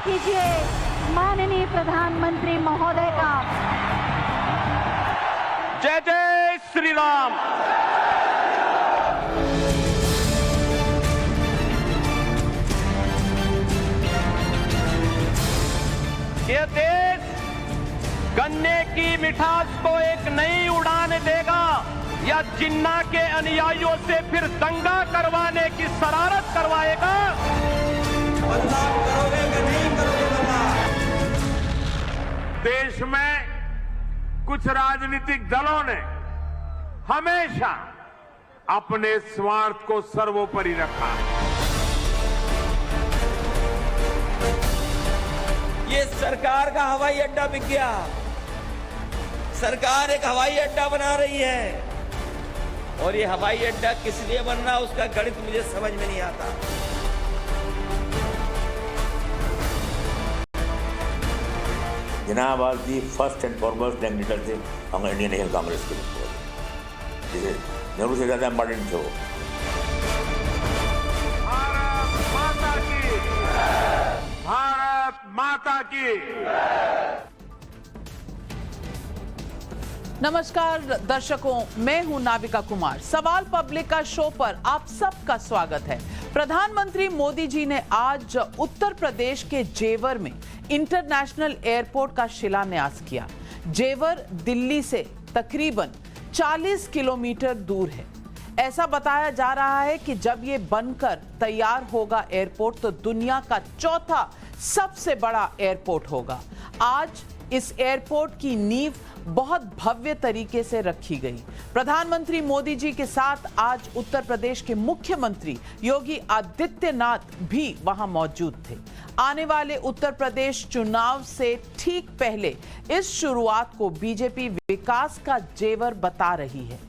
कीजिए माननीय प्रधानमंत्री महोदय का। जय जय श्री राम। ये देश गन्ने की मिठास को एक नई उड़ान देगा या जिन्ना के अनुयायियों से फिर दंगा करवाने की शरारत करवाएगा? बदलाव करोगे कि नहीं करोगे बदलाव? देश में कुछ राजनीतिक दलों ने हमेशा अपने स्वार्थ को सर्वोपरि रखा है। ये सरकार का हवाई अड्डा बिक गया। सरकार एक हवाई अड्डा बना रही है और ये हवाई अड्डा किस लिए बन रहा है उसका गणित मुझे समझ में नहीं आता। Jinnah was the first and foremost dignitary थे हम इंडियन नेशनल कांग्रेस के लिए, जिसे नेहरू से ज्यादा इम्पोर्टेंट थे वो। भारत माता की, भारत माता की। नमस्कार दर्शकों, मैं हूं नाविका कुमार। सवाल पब्लिक का शो पर आप सबका स्वागत है। प्रधानमंत्री मोदी जी ने आज उत्तर प्रदेश के जेवर में इंटरनेशनल एयरपोर्ट का शिलान्यास किया। जेवर दिल्ली से तकरीबन 40 किलोमीटर दूर है। ऐसा बताया जा रहा है कि जब ये बनकर तैयार होगा एयरपोर्ट तो दुनिया का चौथा सबसे बड़ा एयरपोर्ट होगा। आज इस एयरपोर्ट की नींव बहुत भव्य तरीके से रखी गई। प्रधानमंत्री मोदी जी के साथ आज उत्तर प्रदेश के मुख्यमंत्री योगी आदित्यनाथ भी वहां मौजूद थे। आने वाले उत्तर प्रदेश चुनाव से ठीक पहले इस शुरुआत को बीजेपी विकास का जेवर बता रही है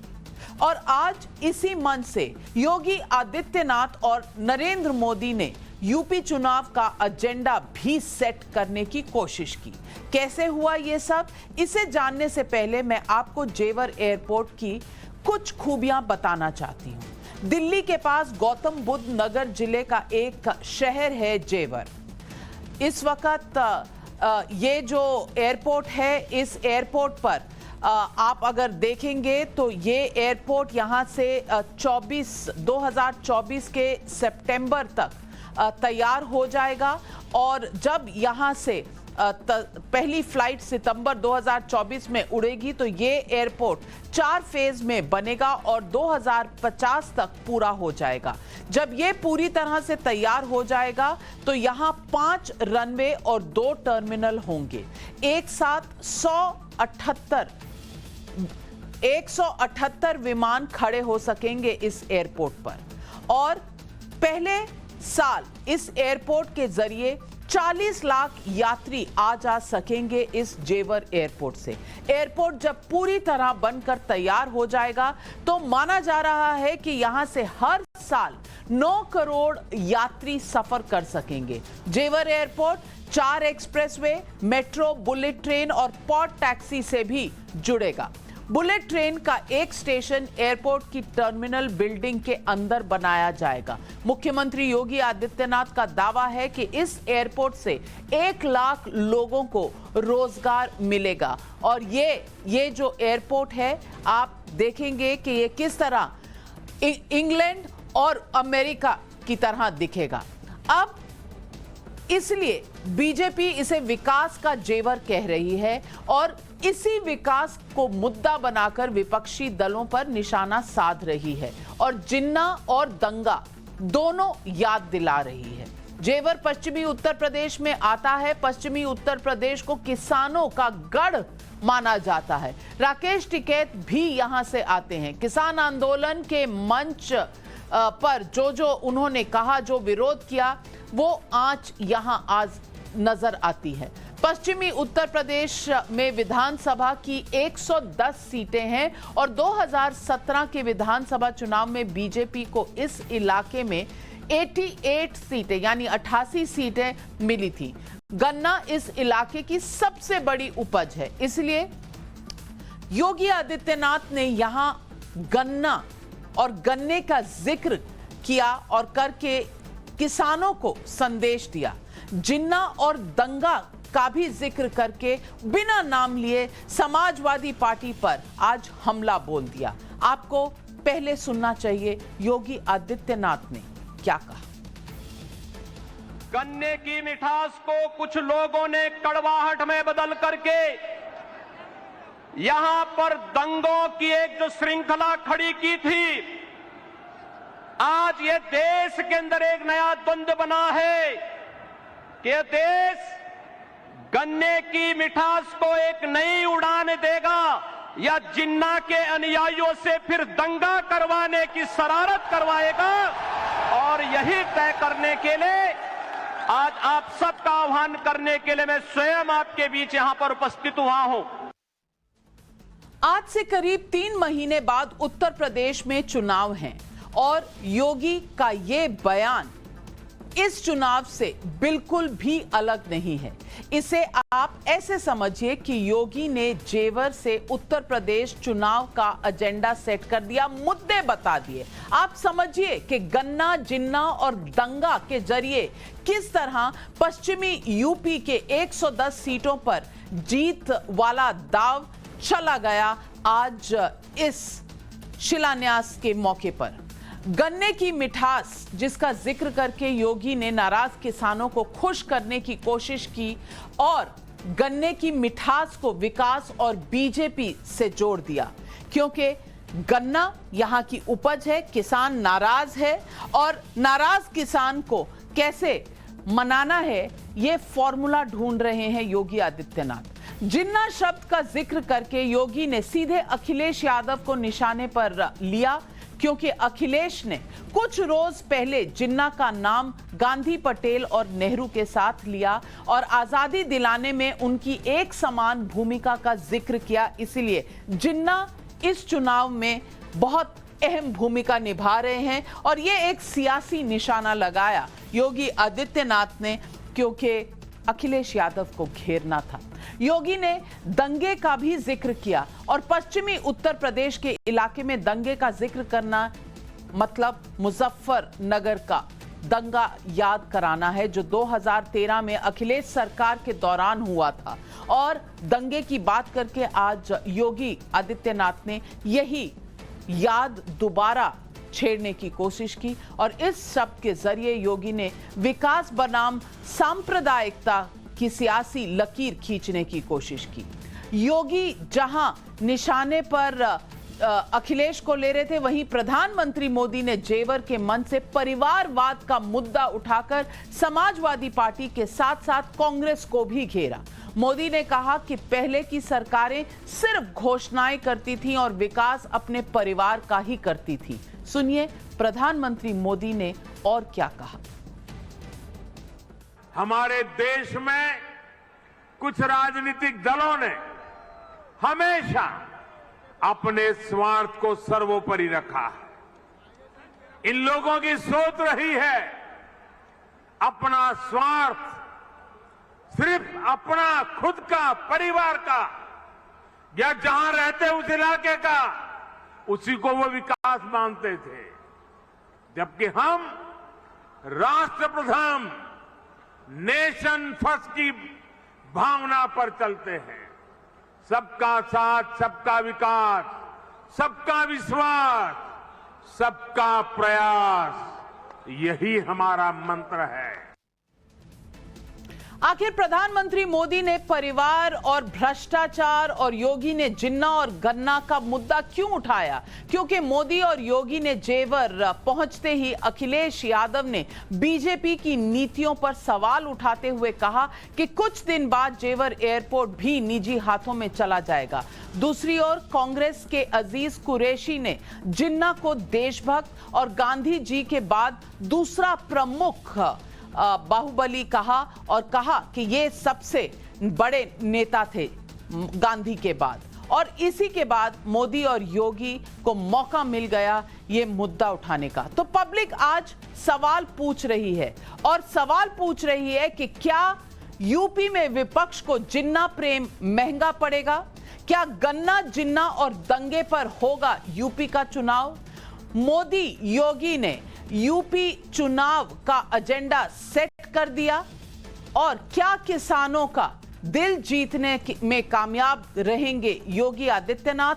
और आज इसी मंच से योगी आदित्यनाथ और नरेंद्र मोदी ने यूपी चुनाव का एजेंडा भी सेट करने की कोशिश की। कैसे हुआ ये सब, इसे जानने से पहले मैं आपको जेवर एयरपोर्ट की कुछ खूबियां बताना चाहती हूं। दिल्ली के पास गौतम बुद्ध नगर जिले का एक शहर है जेवर। इस वक्त ये जो एयरपोर्ट है, इस एयरपोर्ट पर आप अगर देखेंगे तो ये एयरपोर्ट यहाँ से 2024 के सितंबर तक तैयार हो जाएगा और जब यहाँ से पहली फ्लाइट सितंबर 2024 में उड़ेगी तो ये एयरपोर्ट 4 फेज में बनेगा और 2050 तक पूरा हो जाएगा। जब ये पूरी तरह से तैयार हो जाएगा तो यहाँ 5 रनवे और 2 टर्मिनल होंगे। एक साथ 178 विमान खड़े हो सकेंगे इस एयरपोर्ट पर और पहले साल इस एयरपोर्ट के जरिए 40 लाख यात्री आ जा सकेंगे इस जेवर एयरपोर्ट से। एयरपोर्ट जब पूरी तरह बनकर तैयार हो जाएगा तो माना जा रहा है कि यहां से हर साल 9 करोड़ यात्री सफर कर सकेंगे। जेवर airport 4 expressway, metro, bullet train और पॉड टैक्सी से भी जुड़ेगा। बुलेट ट्रेन का एक स्टेशन एयरपोर्ट की टर्मिनल बिल्डिंग के अंदर बनाया जाएगा। मुख्यमंत्री योगी आदित्यनाथ का दावा है कि इस एयरपोर्ट से 1 लाख लोगों को रोजगार मिलेगा और ये जो एयरपोर्ट है आप देखेंगे कि ये किस तरह इंग्लैंड और अमेरिका की तरह दिखेगा। अब इसलिए बीजेपी इसे विकास का जेवर कह रही है और इसी विकास को मुद्दा बनाकर विपक्षी दलों पर निशाना साध रही है और जिन्ना और दंगा दोनों याद दिला रही है। जेवर पश्चिमी उत्तर प्रदेश में आता है। पश्चिमी उत्तर प्रदेश को किसानों का गढ़ माना जाता है। राकेश टिकैत भी यहां से आते हैं। किसान आंदोलन के मंच पर जो उन्होंने कहा, जो विरोध किया, वो आंच यहां आज नजर आती है। पश्चिमी उत्तर प्रदेश में विधानसभा की 110 सीटें हैं और 2017 के विधानसभा चुनाव में बीजेपी को इस इलाके में 88 सीटें यानी 88 सीटें मिली थी। गन्ना इस इलाके की सबसे बड़ी उपज है, इसलिए योगी आदित्यनाथ ने यहां गन्ना और गन्ने का जिक्र किया और करके किसानों को संदेश दिया। जिन्ना और दंगा का भी जिक्र करके बिना नाम लिए समाजवादी पार्टी पर आज हमला बोल दिया। आपको पहले सुनना चाहिए योगी आदित्यनाथ ने क्या कहा। गन्ने की मिठास को कुछ लोगों ने कड़वाहट में बदल करके यहां पर दंगों की एक जो श्रृंखला खड़ी की थी, आज ये देश के अंदर एक नया द्वंद्व बना है कि देश गन्ने की मिठास को एक नई उड़ान देगा या जिन्ना के अनुयायियों से फिर दंगा करवाने की शरारत करवाएगा। और यही तय करने के लिए आज आप सबका आह्वान करने के लिए मैं स्वयं आपके बीच यहां पर उपस्थित हुआ हूं। आज से करीब 3 महीने बाद उत्तर प्रदेश में चुनाव हैं और योगी का ये बयान इस चुनाव से बिल्कुल भी अलग नहीं है। इसे आप ऐसे समझिए कि योगी ने जेवर से उत्तर प्रदेश चुनाव का एजेंडा सेट कर दिया, मुद्दे बता दिए। आप समझिए कि गन्ना, जिन्ना और दंगा के जरिए किस तरह पश्चिमी यूपी के 110 सीटों पर जीत वाला दाव चला गया आज इस शिलान्यास के मौके पर। गन्ने की मिठास जिसका जिक्र करके योगी ने नाराज किसानों को खुश करने की कोशिश की और गन्ने की मिठास को विकास और बीजेपी से जोड़ दिया, क्योंकि गन्ना यहां की उपज है, किसान नाराज है और नाराज किसान को कैसे मनाना है ये फॉर्मूला ढूंढ रहे हैं योगी आदित्यनाथ। जिन्ना शब्द का जिक्र करके योगी ने सीधे अखिलेश यादव को निशाने पर लिया, क्योंकि अखिलेश ने कुछ रोज पहले जिन्ना का नाम गांधी, पटेल और नेहरू के साथ लिया और आजादी दिलाने में उनकी एक समान भूमिका का जिक्र किया। इसलिए जिन्ना इस चुनाव में बहुत अहम भूमिका निभा रहे हैं और ये एक सियासी निशाना लगाया योगी आदित्यनाथ ने, क्योंकि अखिलेश यादव को घेरना था। योगी ने दंगे का भी जिक्र किया और पश्चिमी उत्तर प्रदेश के इलाके में दंगे का जिक्र करना मतलब मुजफ्फरनगर का दंगा याद कराना है, जो 2013 में अखिलेश सरकार के दौरान हुआ था। और दंगे की बात करके आज योगी आदित्यनाथ ने यही याद दोबारा छेड़ने की कोशिश की और इस शब्द के जरिए योगी ने विकास बनाम सांप्रदायिकता की सियासी लकीर खींचने की कोशिश की। योगी जहां निशाने पर अखिलेश को ले रहे थे, वहीं प्रधानमंत्री मोदी ने जेवर के मन से परिवारवाद का मुद्दा उठाकर समाजवादी पार्टी के साथ साथ कांग्रेस को भी घेरा। मोदी ने कहा कि पहले की सरकारें सिर्फ घोषणाएं करती थीं और विकास अपने परिवार का ही करती थी। सुनिए प्रधानमंत्री मोदी ने और क्या कहा। हमारे देश में कुछ राजनीतिक दलों ने हमेशा अपने स्वार्थ को सर्वोपरि रखा है। इन लोगों की सोच रही है अपना स्वार्थ, सिर्फ अपना खुद का, परिवार का या जहां रहते उस इलाके का, उसी को वो विकास मानते थे। जबकि हम राष्ट्रप्रथम, नेशन फर्स्ट की भावना पर चलते हैं। सबका साथ, सबका विकास, सबका विश्वास, सबका प्रयास, यही हमारा मंत्र है। आखिर प्रधानमंत्री मोदी ने परिवार और भ्रष्टाचार और योगी ने जिन्ना और गन्ना का मुद्दा क्यों उठाया? क्योंकि मोदी और योगी ने जेवर पहुंचते ही अखिलेश यादव ने बीजेपी की नीतियों पर सवाल उठाते हुए कहा कि कुछ दिन बाद जेवर एयरपोर्ट भी निजी हाथों में चला जाएगा। दूसरी ओर कांग्रेस के अजीज कुरैशी ने जिन्ना को देशभक्त और गांधी जी के बाद दूसरा प्रमुख बाहुबली कहा और कहा कि ये सबसे बड़े नेता थे गांधी के बाद। और इसी के बाद मोदी और योगी को मौका मिल गया ये मुद्दा उठाने का। तो पब्लिक आज सवाल पूछ रही है और सवाल पूछ रही है कि क्या यूपी में विपक्ष को जिन्ना प्रेम महंगा पड़ेगा? क्या गन्ना, जिन्ना और दंगे पर होगा यूपी का चुनाव? मोदी योगी ने यूपी चुनाव का एजेंडा सेट कर दिया और क्या किसानों का दिल जीतने में कामयाब रहेंगे योगी आदित्यनाथ?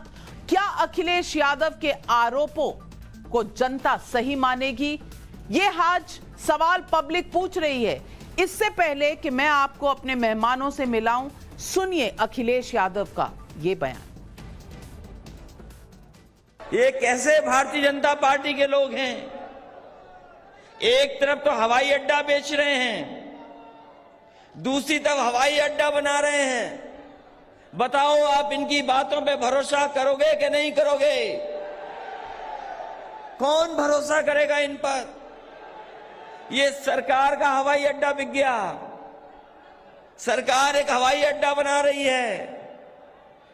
क्या अखिलेश यादव के आरोपों को जनता सही मानेगी? ये आज सवाल पब्लिक पूछ रही है। इससे पहले कि मैं आपको अपने मेहमानों से मिलाऊं, सुनिए अखिलेश यादव का ये बयान। ये कैसे भारतीय जनता पार्टी के लोग हैं? एक तरफ तो हवाई अड्डा बेच रहे हैं, दूसरी तरफ हवाई अड्डा बना रहे हैं। बताओ आप इनकी बातों पे भरोसा करोगे कि नहीं करोगे? कौन भरोसा करेगा इन पर? ये सरकार का हवाई अड्डा बिक गया। सरकार एक हवाई अड्डा बना रही है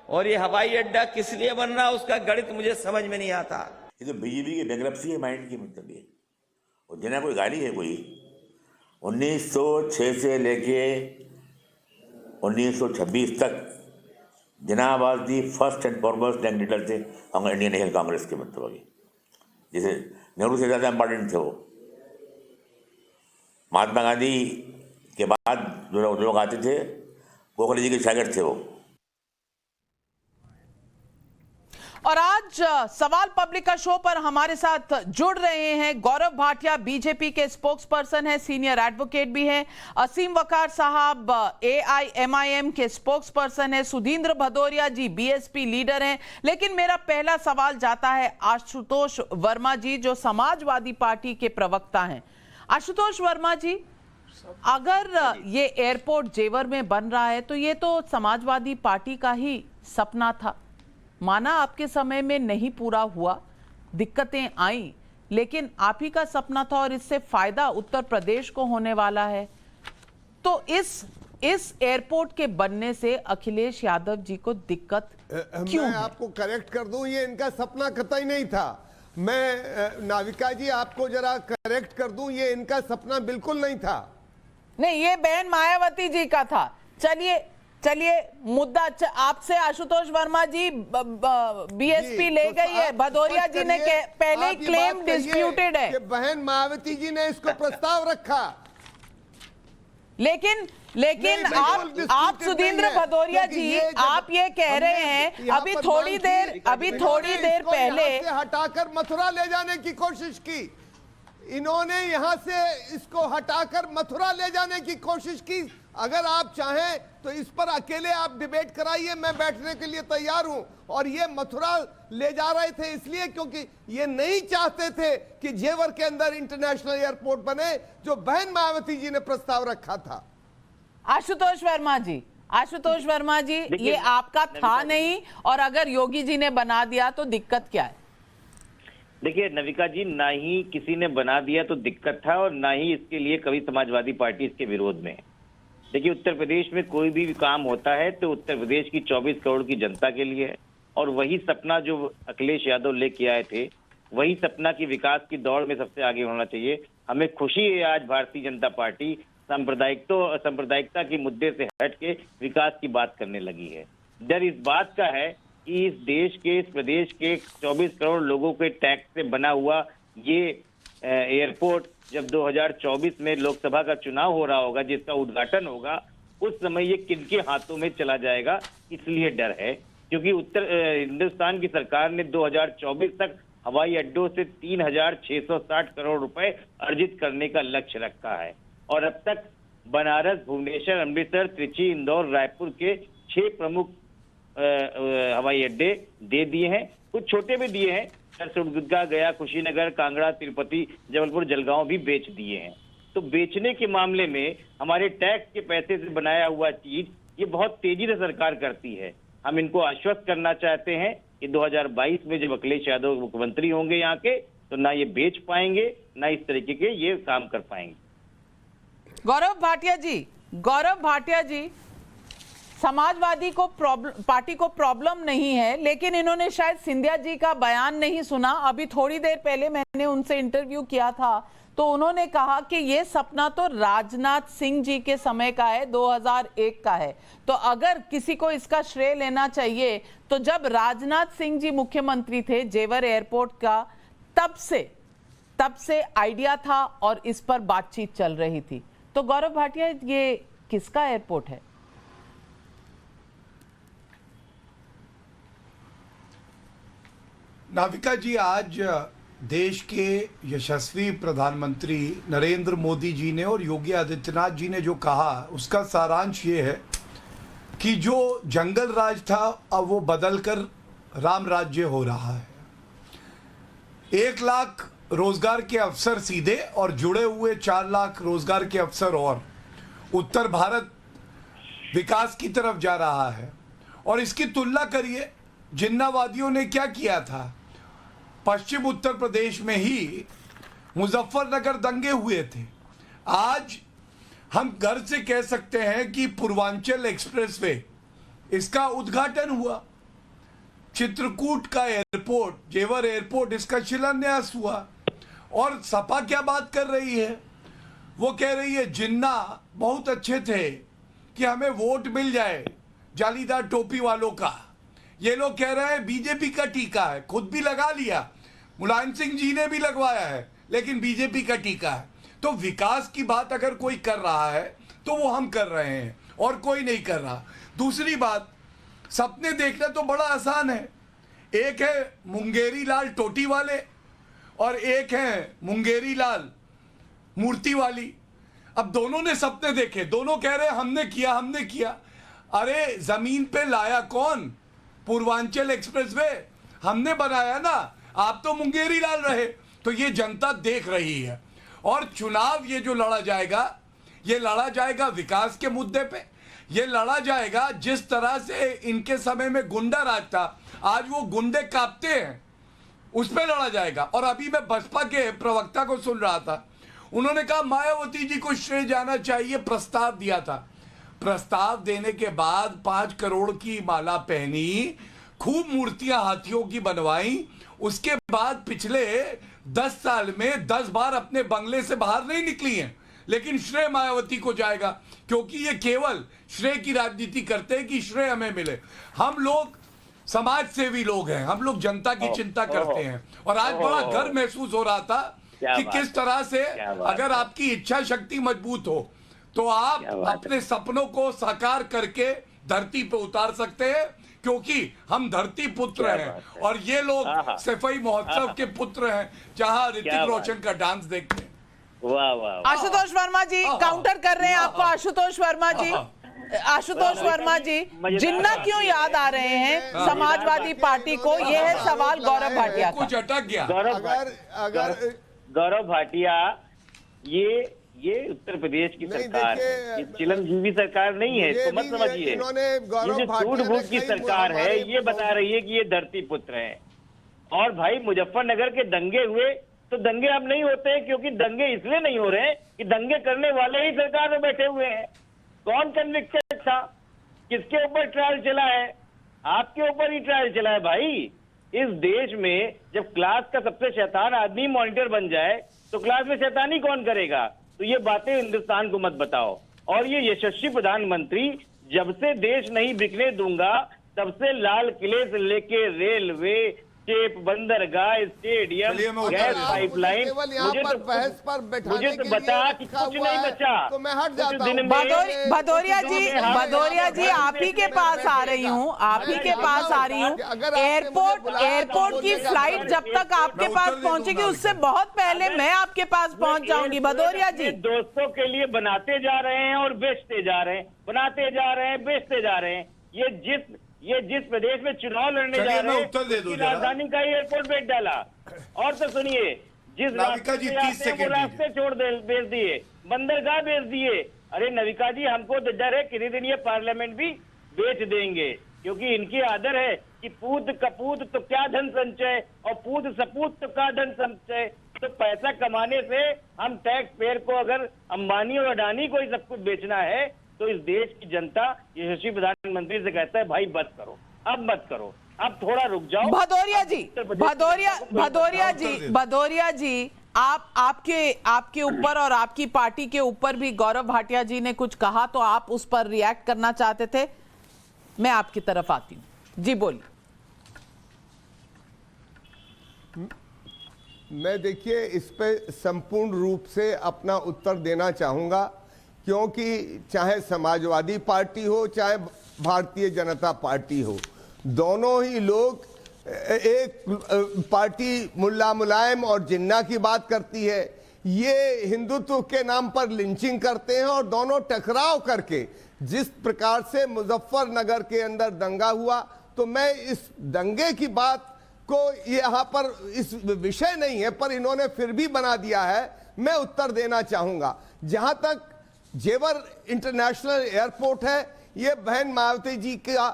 और ये हवाई अड्डा किस लिए बन रहा है उसका गणित मुझे समझ में नहीं आता। ये तो बीजेपी की बैंक्रप्सी है माइंड की, मतलब ये और जिन्हें कोई गाली है कोई 1906 से लेके 1926 तक Jinnah was the first and foremost candidate थे हम इंडियन नेशनल कांग्रेस के, मतलब जैसे नेहरू से ज़्यादा इम्पोर्टेंट थे वो। महात्मा गांधी के बाद जो लोग आते थे गोखले जी के शागिर्द थे वो। और आज सवाल पब्लिक का शो पर हमारे साथ जुड़ रहे हैं गौरव भाटिया, बीजेपी के स्पोक्स पर्सन है, सीनियर एडवोकेट भी हैं। असीम वकार साहब AIMIM के स्पोक्स पर्सन है। सुधींद्र भदौरिया जी BSP लीडर हैं। लेकिन मेरा पहला सवाल जाता है आशुतोष वर्मा जी, जो समाजवादी पार्टी के प्रवक्ता हैं। आशुतोष वर्मा जी, अगर ये एयरपोर्ट जेवर में बन रहा है तो ये तो समाजवादी पार्टी का ही सपना था। माना आपके समय में नहीं पूरा हुआ, दिक्कतें आई, लेकिन आप ही का सपना था और इससे फायदा उत्तर प्रदेश को होने वाला है। तो इस एयरपोर्ट के बनने से अखिलेश यादव जी को दिक्कत क्यों मैं है? आपको करेक्ट कर दूं, ये इनका सपना कतई नहीं था। मैं नाविका जी आपको जरा करेक्ट कर दूं, ये इनका सपना बिल्कुल नहीं था। नहीं, ये बहन मायावती जी का था। चलिए मुद्दा आपसे आशुतोष वर्मा जी BSP ले तो गई है। भदौरिया जी ने पहले ही क्लेम डिस्प्यूटेड है कि बहन मायावती जी ने इसको प्रस्ताव रखा। लेकिन आप सुधींद्र भदौरिया जी, आप ये कह रहे हैं अभी थोड़ी देर पहले हटाकर मथुरा ले जाने की कोशिश की। इन्होंने यहां से इसको हटाकर मथुरा ले जाने की कोशिश की। अगर आप चाहें तो इस पर अकेले आप डिबेट कराइए, मैं बैठने के लिए तैयार हूं। और ये मथुरा ले जा रहे थे इसलिए क्योंकि ये नहीं चाहते थे कि जेवर के अंदर इंटरनेशनल एयरपोर्ट बने, जो बहन मायावती जी ने प्रस्ताव रखा था। आशुतोष वर्मा जी, ये आपका था नहीं, और अगर योगी जी ने बना दिया तो दिक्कत क्या है? देखिए नविका जी, ना ही किसी ने बना दिया तो दिक्कत था और ना ही इसके लिए कभी समाजवादी पार्टी इसके विरोध में। देखिए उत्तर प्रदेश में कोई भी काम होता है तो उत्तर प्रदेश की 24 करोड़ की जनता के लिए है, और वही सपना जो अखिलेश यादव लेके आए थे, वही सपना की विकास की दौड़ में सबसे आगे होना चाहिए। हमें खुशी है आज भारतीय जनता पार्टी सांप्रदायिकता के मुद्दे से हट के विकास की बात करने लगी है। डर इस बात का है कि इस देश के, इस प्रदेश के 24 करोड़ लोगों के टैक्स से बना हुआ ये एयरपोर्ट जब 2024 में लोकसभा का चुनाव हो रहा होगा, जिसका उद्घाटन होगा, उस समय ये किनके हाथों में चला जाएगा, इसलिए डर है। क्योंकि हिंदुस्तान की सरकार ने 2024 तक हवाई अड्डों से 3,660 करोड़ रुपए अर्जित करने का लक्ष्य रखा है, और अब तक बनारस, भुवनेश्वर, अमृतसर, त्रिची, इंदौर, रायपुर के 6 प्रमुख हवाई अड्डे दे दिए हैं। कुछ छोटे भी दिए हैं, सरसुरगुद्दा, गया, कुशीनगर, कांगड़ा, तिरुपति, जबलपुर, जलगांव भी बेच दिए हैं। तो बेचने के मामले में हमारे टैक्स के पैसे से बनाया हुआ चीज ये बहुत तेजी से सरकार करती है। हम इनको आश्वस्त करना चाहते हैं कि 2022 में जब अखिलेश यादव मुख्यमंत्री होंगे यहाँ के, तो ना ये बेच पाएंगे, ना इस तरीके के ये काम कर पाएंगे। गौरव भाटिया जी, समाजवादी को पार्टी को प्रॉब्लम नहीं है, लेकिन इन्होंने शायद सिंधिया जी का बयान नहीं सुना। अभी थोड़ी देर पहले मैंने उनसे इंटरव्यू किया था, तो उन्होंने कहा कि ये सपना तो राजनाथ सिंह जी के समय का है, 2001 का है। तो अगर किसी को इसका श्रेय लेना चाहिए तो जब राजनाथ सिंह जी मुख्यमंत्री थे जेवर एयरपोर्ट का, तब से तब से आइडिया था और इस पर बातचीत चल रही थी। तो गौरव भाटिया, ये किसका एयरपोर्ट है? नाविका जी, आज देश के यशस्वी प्रधानमंत्री नरेंद्र मोदी जी ने और योगी आदित्यनाथ जी ने जो कहा, उसका सारांश ये है कि जो जंगल राज था अब वो बदलकर राम राज्य हो रहा है। 1 लाख रोजगार के अवसर सीधे और जुड़े हुए 4 लाख रोजगार के अवसर, और उत्तर भारत विकास की तरफ जा रहा है। और इसकी तुलना करिए, जिन्नावादियों ने क्या किया था। पश्चिम उत्तर प्रदेश में ही मुजफ्फरनगर दंगे हुए थे। आज हम गर्व से कह सकते हैं कि पूर्वांचल एक्सप्रेसवे, इसका उद्घाटन हुआ। चित्रकूट का एयरपोर्ट, जेवर एयरपोर्ट, इसका शिलान्यास हुआ। और सपा क्या बात कर रही है? वो कह रही है जिन्ना बहुत अच्छे थे कि हमें वोट मिल जाए जालीदार टोपी वालों का। ये लोग कह रहे हैं बीजेपी का टीका है, खुद भी लगा लिया, मुलायम सिंह जी ने भी लगवाया है, लेकिन बीजेपी का टीका है। तो विकास की बात अगर कोई कर रहा है तो वो हम कर रहे हैं और कोई नहीं कर रहा। दूसरी बात, सपने देखना तो बड़ा आसान है। एक है मुंगेरी लाल टोटी वाले और एक है मुंगेरी लाल मूर्ति वाली। अब दोनों ने सपने देखे, दोनों कह रहे हैं हमने किया, हमने किया। अरे जमीन पे लाया कौन? पूर्वांचल एक्सप्रेसवे हमने बनाया ना, आप तो मुंगेरी लाल रहे। तो ये जनता देख रही है। और चुनाव ये जो लड़ा जाएगा, ये लड़ा जाएगा विकास के मुद्दे पे। ये लड़ा जाएगा जिस तरह से इनके समय में गुंडा राज था, आज वो गुंडे कांपते हैं, उस पे लड़ा जाएगा। और अभी मैं बसपा के प्रवक्ता को सुन रहा था, उन्होंने कहा मायावती जी को श्रेय जाना चाहिए, प्रस्ताव दिया था। प्रस्ताव देने के बाद 5 करोड़ की माला पहनी, खूब मूर्तियां हाथियों की बनवाई। उसके बाद पिछले 10 साल में 10 बार अपने बंगले से बाहर नहीं निकली हैं। लेकिन श्रेय मायावती को जाएगा, क्योंकि ये केवल श्रेय की राजनीति करते हैं कि श्रेय हमें मिले। हम लोग समाज सेवी लोग हैं, हम लोग जनता की चिंता करते हैं। और आज बड़ा गर्व महसूस हो रहा था कि किस तरह से अगर आपकी इच्छा शक्ति मजबूत हो तो आप अपने सपनों को साकार करके धरती पे उतार सकते हैं, क्योंकि हम धरती पुत्र हैं और ये लोग सफाई महोत्सव के पुत्र हैं, जहां ऋतिक रोशन का डांस देखते हैं। वाह वाह। आशुतोष वर्मा जी काउंटर कर रहे हैं आपको। आशुतोष वर्मा जी, आशुतोष वर्मा जी, जिन्ना क्यों याद आ रहे हैं समाजवादी पार्टी को? यह है सवाल गौरव भाटिया का। कुछ अटक गया। गौरव भाटिया, ये उत्तर प्रदेश की सरकार है, ये चिरंजीवी सरकार नहीं है, इसको मत समझिए। ये जो झूठ बूट की सरकार है, ये बता रही है कि ये धरती पुत्र है। और भाई मुजफ्फरनगर के दंगे हुए तो दंगे अब नहीं होते हैं, क्योंकि दंगे इसलिए नहीं हो रहे कि दंगे करने वाले ही सरकार में बैठे हुए हैं। कौन कन्विक्टेड था? किसके ऊपर ट्रायल चला है? आपके ऊपर ही ट्रायल चला है भाई। इस देश में जब क्लास का सबसे शैतान आदमी मॉनिटर बन जाए तो क्लास में शैतानी कौन करेगा? तो ये बातें हिंदुस्तान को मत बताओ। और ये यशस्वी प्रधानमंत्री, जब से देश नहीं बिकने दूंगा तब से लाल किले से लेके रेलवे, टेप, बंदरगाह, स्टेडियम, गैस पाइपलाइन, मुझे तो बता कि कुछ नहीं बचा। तो मैं हट जाता हूं। भदौरिया जी आप ही के पास आ रही हूँ, आप ही के पास आ रही हूँ। एयरपोर्ट की फ्लाइट जब तक आपके पास पहुंचेगी उससे बहुत पहले मैं आपके पास पहुंच जाऊंगी। भदौरिया जी, दोस्तों के लिए बनाते जा रहे हैं और बेचते जा रहे हैं, बनाते जा रहे हैं, बेचते जा रहे हैं। ये जिस प्रदेश में चुनाव लड़ने जा रहे हैं, राजधानी का एयरपोर्ट बेच डाला। और तो सुनिए, जिस रास्ते छोड़ बेच दिए, बंदरगाह बेच दिए। अरे नविका जी, हमको डर है किसी दिन ये पार्लियामेंट भी बेच देंगे, क्योंकि इनकी आदर है कि पूत कपूत तो क्या धन संचय और पूत सपूत तो क्या धन संचय। तो पैसा कमाने से हम टैक्स पेयर को, अगर अंबानी और अडानी को ही सब कुछ बेचना है, तो इस देश की जनता यशस्वी प्रधानमंत्री से कहता है भाई बस करो, अब मत करो, अब थोड़ा रुक जाओ। भदौरिया जी, आपके ऊपर और आपकी पार्टी के ऊपर भी गौरव भाटिया जी ने कुछ कहा, तो आप उस पर रिएक्ट करना चाहते थे। मैं आपकी तरफ आती हूँ, जी बोलिए। मैं देखिए इस पे संपूर्ण रूप से अपना उत्तर देना चाहूँगा, क्योंकि चाहे समाजवादी पार्टी हो चाहे भारतीय जनता पार्टी हो, दोनों ही लोग, एक पार्टी मुल्ला मुलायम और जिन्ना की बात करती है, ये हिंदुत्व के नाम पर लिंचिंग करते हैं, और दोनों टकराव करके जिस प्रकार से मुजफ्फरनगर के अंदर दंगा हुआ, तो मैं इस दंगे की बात को यहाँ पर इस विषय नहीं है, पर इन्होंने फिर भी बना दिया है, मैं उत्तर देना चाहूंगा। जहां तक जेवर इंटरनेशनल एयरपोर्ट है, ये बहन मायावती जी का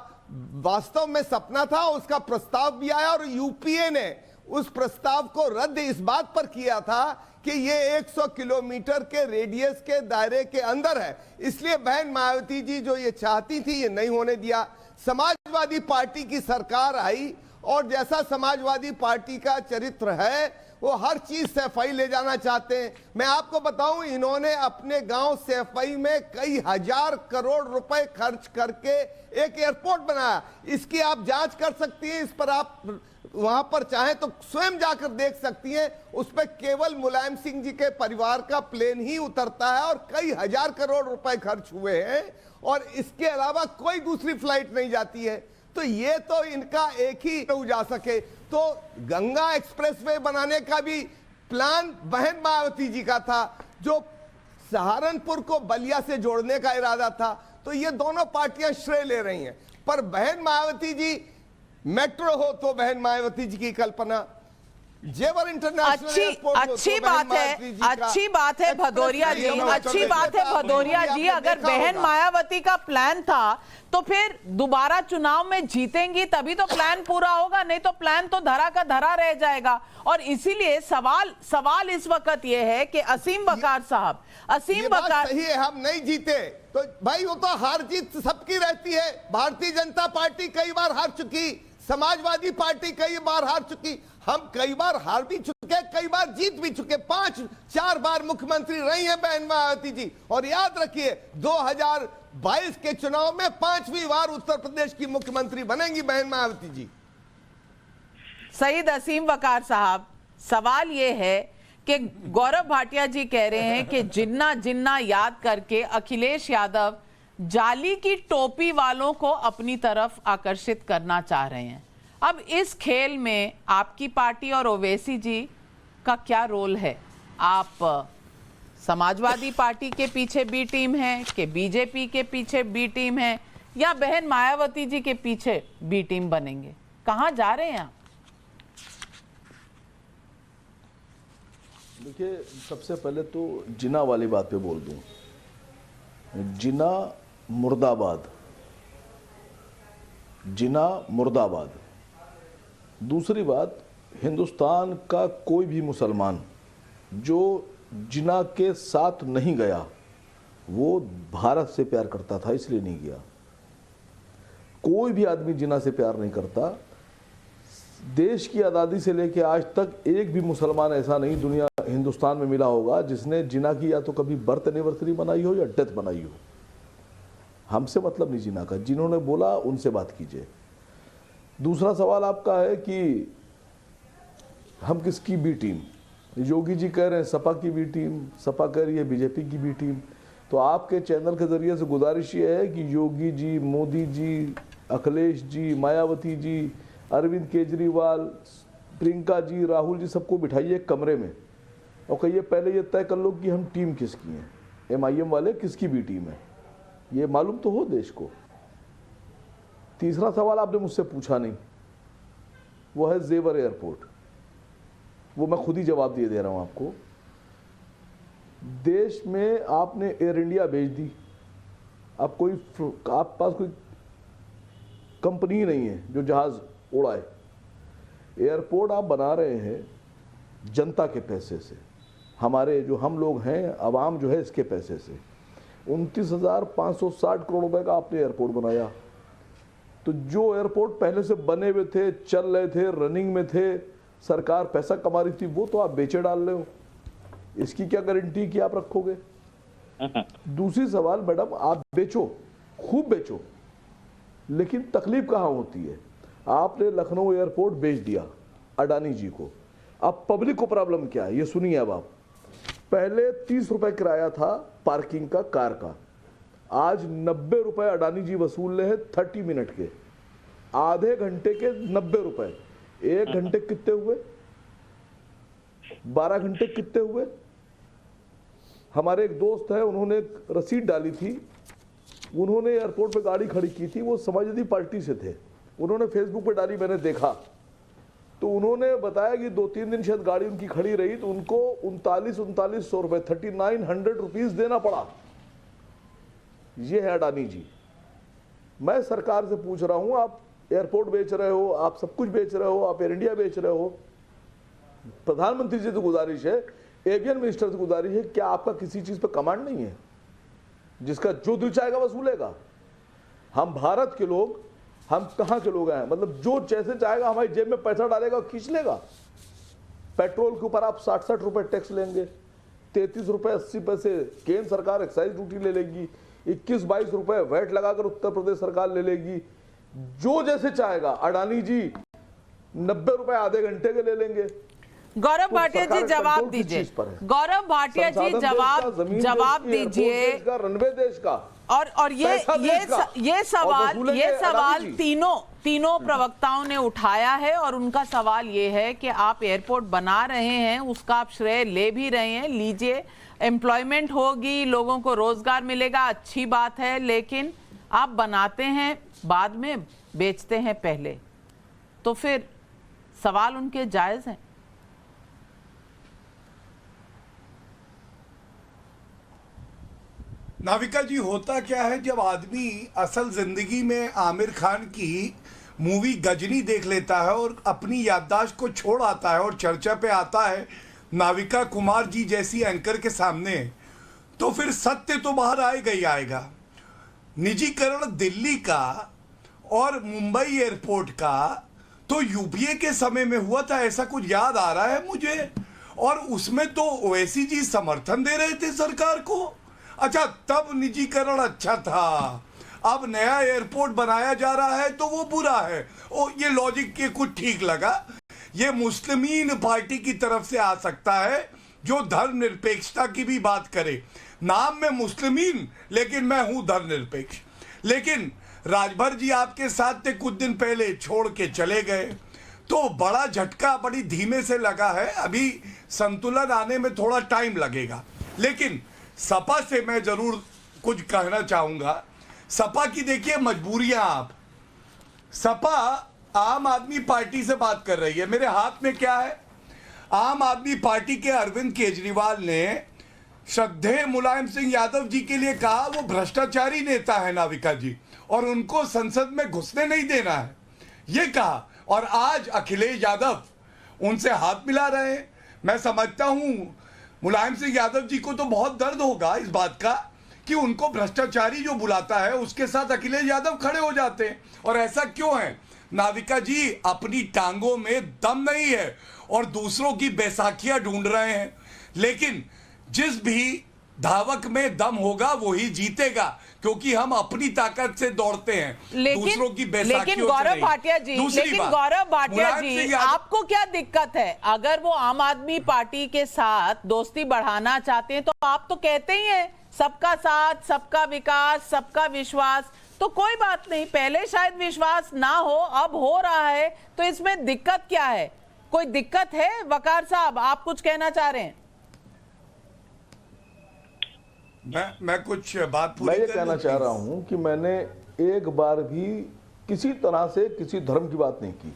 वास्तव में सपना था, उसका प्रस्ताव भी आया और यूपीए ने उस प्रस्ताव को रद्द इस बात पर किया था कि ये 100 किलोमीटर के रेडियस के दायरे के अंदर है, इसलिए बहन मायावती जी जो ये चाहती थी ये नहीं होने दिया। समाजवादी पार्टी की सरकार आई, और जैसा समाजवादी पार्टी का चरित्र है, वो हर चीज सैफई ले जाना चाहते हैं। मैं आपको बताऊं, इन्होंने अपने गांव सैफई में कई हजार करोड़ रुपए खर्च करके एक एयरपोर्ट बनाया। इसकी आप जांच कर सकती हैं, इस पर आप वहां पर चाहें तो स्वयं जाकर देख सकती हैं। उस पर केवल मुलायम सिंह जी के परिवार का प्लेन ही उतरता है, और कई हजार करोड़ रुपए खर्च हुए हैं, और इसके अलावा कोई दूसरी फ्लाइट नहीं जाती है। तो ये तो इनका एक ही जा सके, तो गंगा एक्सप्रेसवे बनाने का भी प्लान बहन मायावती जी का था, जो सहारनपुर को बलिया से जोड़ने का इरादा था। तो ये दोनों पार्टियां श्रेय ले रही हैं, पर बहन मायावती जी, मेट्रो हो तो बहन मायावती जी की कल्पना, जेवर इंटरनेशनल एयरपोर्ट हो तो अच्छी बात है भदौरिया जी, अच्छी बात है भदौरिया जी। अगर बहन मायावती का प्लान था तो फिर दोबारा चुनाव में जीतेंगी तभी तो प्लान पूरा होगा, नहीं तो प्लान तो धरा का धरा रह जाएगा। और इसीलिए सवाल इस वक्त ये है कि असीम बकार साहब, असीम बकार, सही है, हम नहीं जीते तो भाई वो तो हार जीत सबकी रहती है। भारतीय जनता पार्टी कई बार हार चुकी, समाजवादी पार्टी कई बार हार चुकी, हम कई बार हार भी चुके, कई बार जीत भी चुके। 5-4 बार मुख्यमंत्री रही हैं बहन मायावती जी, और याद रखिए 2022 के चुनाव में 5वीं बार उत्तर प्रदेश की मुख्यमंत्री बनेंगी बहन मायावती जी। सईद असीम वकार साहब, सवाल यह है कि गौरव भाटिया जी कह रहे हैं कि जिन्ना जिन्ना याद करके अखिलेश यादव जाली की टोपी वालों को अपनी तरफ आकर्षित करना चाह रहे हैं। अब इस खेल में आपकी पार्टी और ओवैसी जी का क्या रोल है? आप समाजवादी पार्टी के पीछे बी टीम है कि बीजेपी के पीछे बी टीम है, या बहन मायावती जी के पीछे बी टीम बनेंगे? कहां जा रहे हैं आप? देखिए, सबसे पहले तो जिना वाली बात पे बोल दूं, जिना मुर्दाबाद, जिना मुर्दाबाद। दूसरी बात, हिंदुस्तान का कोई भी मुसलमान जो जिना के साथ नहीं गया वो भारत से प्यार करता था, इसलिए नहीं गया। कोई भी आदमी जिना से प्यार नहीं करता। देश की आज़ादी से लेकर आज तक एक भी मुसलमान ऐसा नहीं दुनिया हिंदुस्तान में मिला होगा जिसने जिना की या तो कभी बर्थ एनिवर्सरी बनाई हो या डेथ बनाई हो। हमसे मतलब नहीं जिना का, जिन्होंने बोला उनसे बात कीजिए। दूसरा सवाल आपका है कि हम किसकी बी टीम? योगी जी कह रहे हैं सपा की बी टीम, सपा कह रही है बीजेपी की बी टीम। तो आपके चैनल के जरिए से गुजारिश ये है कि योगी जी, मोदी जी, अखिलेश जी, मायावती जी, अरविंद केजरीवाल, प्रियंका जी, राहुल जी, सबको बिठाइए एक कमरे में और कहिए पहले ये तय कर लो कि हम टीम किसकी हैं, MIM वाले किसकी बी टीम है, ये मालूम तो हो देश को। तीसरा सवाल आपने मुझसे पूछा नहीं, वो है जेवर एयरपोर्ट। वो मैं खुद ही जवाब दे रहा हूं आपको। देश में आपने एयर इंडिया भेज दी, अब आप पास कोई कंपनी नहीं है जो जहाज उड़ाए। एयरपोर्ट आप बना रहे हैं जनता के पैसे से, हमारे जो हम लोग हैं अवाम जो है इसके पैसे से। 29,560 करोड़ रुपए का आपने एयरपोर्ट बनाया। तो जो एयरपोर्ट पहले से बने हुए थे, चल रहे थे, रनिंग में थे, सरकार पैसा कमा रही थी, वो तो आप बेचे डाल रहे हो। इसकी क्या गारंटी कि आप रखोगे? दूसरी सवाल मैडम, आप बेचो, खूब बेचो, लेकिन तकलीफ कहाँ होती है? आपने लखनऊ एयरपोर्ट बेच दिया अडानी जी को, अब पब्लिक को प्रॉब्लम क्या है ये सुनिए। अब आप, पहले 30 रुपए किराया था पार्किंग का कार का, आज 90 रुपए अडानी जी वसूल रहे हैं 30 मिनट के, आधे घंटे के 90 रुपए। 1 घंटे कितने हुए? 12 घंटे कितने हुए? हमारे एक दोस्त है, उन्होंने एक रसीद डाली थी, उन्होंने एयरपोर्ट पे गाड़ी खड़ी की थी, वो समाजवादी पार्टी से थे, उन्होंने फेसबुक पे डाली, मैंने देखा, तो उन्होंने बताया कि 2-3 दिन शायद गाड़ी उनकी खड़ी रही तो उनको 3900 रुपए 3900 रुपीज देना पड़ा। ये है अडानी जी। मैं सरकार से पूछ रहा हूं, आप एयरपोर्ट बेच रहे हो, आप सब कुछ बेच रहे हो, आप एयर इंडिया बेच रहे हो, प्रधानमंत्री जी से गुजारिश है, एवियन मिनिस्टर से गुजारिश है, क्या आपका किसी चीज पर कमांड नहीं है जिसका जो दिल चाहेगा वसूलेगा? हम भारत के लोग, हम कहां के लोग हैं? मतलब जो जैसे चाहेगा हमारी जेब में पैसा डालेगा खींच लेगा। पेट्रोल के ऊपर आप 60-60 रुपए टैक्स लेंगे, 33 रुपए 80 पैसे केंद्र सरकार एक्साइज ड्यूटी ले लेगी, 21-22 रुपए वैट लगाकर उत्तर प्रदेश सरकार ले लेगी। जो जैसे चाहेगा अडानी जी 90 रुपए आधे घंटे के ले लेंगे। गौरव भाटिया जी जवाब दीजिए, गौरव भाटिया जी जवाब दीजिए। रनवे देश का और ये सवाल तीनों प्रवक्ताओं ने उठाया है और उनका सवाल ये है कि आप एयरपोर्ट बना रहे हैं, उसका आप श्रेय ले भी रहे हैं, लीजिए, एम्प्लॉयमेंट होगी, लोगों को रोजगार मिलेगा, अच्छी बात है, लेकिन आप बनाते हैं बाद में, बेचते हैं पहले, तो फिर सवाल उनके जायज हैं। नाविका जी, होता क्या है जब आदमी असल जिंदगी में आमिर खान की मूवी गजनी देख लेता है और अपनी याददाश्त को छोड़ आता है और चर्चा पे आता है नाविका कुमार जी जैसी एंकर के सामने, तो फिर सत्य तो बाहर आएगा ही आएगा। निजीकरण दिल्ली का और मुंबई एयरपोर्ट का तो यूपीए के समय में हुआ था, ऐसा कुछ याद आ रहा है मुझे, और उसमें तो ओवैसी जी समर्थन दे रहे थे सरकार को। अच्छा, तब निजीकरण अच्छा था, अब नया एयरपोर्ट बनाया जा रहा है तो वो बुरा है। ओ, ये लॉजिक के कुछ ठीक लगा। ये मुस्लिमीन पार्टी की तरफ से आ सकता है जो धर्मनिरपेक्षता की भी बात करे। नाम में मुस्लिमीन, लेकिन मैं हूं धर्मनिरपेक्ष। लेकिन राजभर जी आपके साथ थे, कुछ दिन पहले छोड़ के चले गए, तो बड़ा झटका बड़ी धीमे से लगा है, अभी संतुलन आने में थोड़ा टाइम लगेगा। लेकिन सपा से मैं जरूर कुछ कहना चाहूंगा। सपा की देखिए मजबूरियां, आप सपा आम आदमी पार्टी से बात कर रही है। मेरे हाथ में क्या है? आम आदमी पार्टी के अरविंद केजरीवाल ने श्रद्धेय मुलायम सिंह यादव जी के लिए कहा वो भ्रष्टाचारी नेता है नाविका जी, और उनको संसद में घुसने नहीं देना है, ये कहा। और आज अखिलेश यादव उनसे हाथ मिला रहे हैं। मैं समझता हूं मुलायम सिंह यादव जी को तो बहुत दर्द होगा इस बात का कि उनको भ्रष्टाचारी जो बुलाता है उसके साथ अखिलेश यादव खड़े हो जाते हैं। और ऐसा क्यों है नाविका जी? अपनी टांगों में दम नहीं है और दूसरों की बैसाखियां ढूंढ रहे हैं। लेकिन जिस भी धावक में दम होगा वही जीतेगा, क्योंकि हम अपनी ताकत से दौड़ते हैं, दूसरों की बैसाखियों से नहीं। गौरव भाटिया जी, आपको क्या दिक्कत है? अगर वो आम आदमी पार्टी के साथ दोस्ती बढ़ाना चाहते हैं तो आप तो कहते ही हैं सबका साथ, सबका विकास, सबका विश्वास, तो कोई बात नहीं। पहले शायद विश्वास ना हो, अब हो रहा है, तो इसमें दिक्कत क्या है? कोई दिक्कत है? वकार साहब, आप कुछ कहना चाह रहे हैं? मैं कुछ बात मैं ये कहना चाह रहा हूं कि मैंने एक बार भी किसी तरह से किसी धर्म की बात नहीं की।